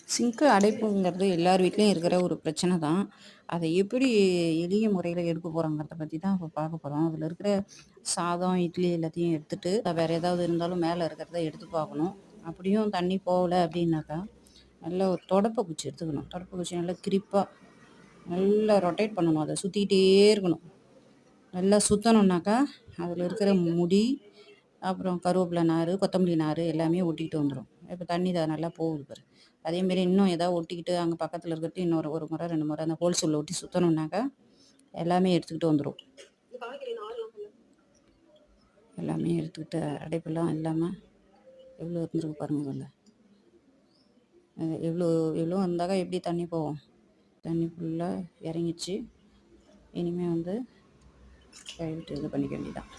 சிங்க்கு அடைப்புங்கிறது எல்லார் வீட்லயும் இருக்கிற ஒரு பிரச்சனை தான். அதை எப்படி எளிய முறையில எடுக்க போறோங்கிறத பத்தி தான் இப்ப பார்க்க போறோம். அதுல இருக்கிற சாதம், இட்லி எல்லாத்தையும் எடுத்துட்டு, வேற ஏதாவது இருந்தாலும் மேல இருக்கிறத எடுத்து பார்க்கணும். அப்படியும் தண்ணி போகல அப்படின்னாக்கா, நல்ல ஒரு தொடப்ப குச்சி எடுத்துக்கணும். தொடப்ப குச்சி நல்லா கிரிப்பா நல்லா ரொட்டேட் பண்ணணும். அத சுத்திக்கிட்டே இருக்கணும். நல்லா சுத்தணும்னாக்கா, அதில இருக்கிற முடி, அப்புறம் கருவேப்பில நாரு, கொத்தமல்லி நாரு எல்லாமே ஒட்டிக்கிட்டு வந்துரும். இப்ப தண்ணி நல்லா போகுது பாரு. அதேமாரி இன்னும் ஏதாவது ஒட்டிக்கிட்டு அங்க பக்கத்துல இருக்கிறது இன்னொரு 1 முறை, 2 முறை அந்த ஹோல்ஸ் உள்ள ஒட்டி சுத்தணும்னாக்கா, எல்லாமே எடுத்துக்கிட்டு வந்துரும். எல்லாமே எடுத்துக்கிட்டு அடைப்பெல்லாம் இல்லாம எவ்வளோ இருந்திருக்கு பாருங்க முதல்ல. எவ்வளோ எவ்வளோ இருந்தாக்கா எப்படி தண்ணி போகும்? தண்ணி ஃபுல்லா இறங்கிடுச்சு. இனிமே வந்து கழுவிட்டு இது பண்ணிக்க வேண்டியதான்.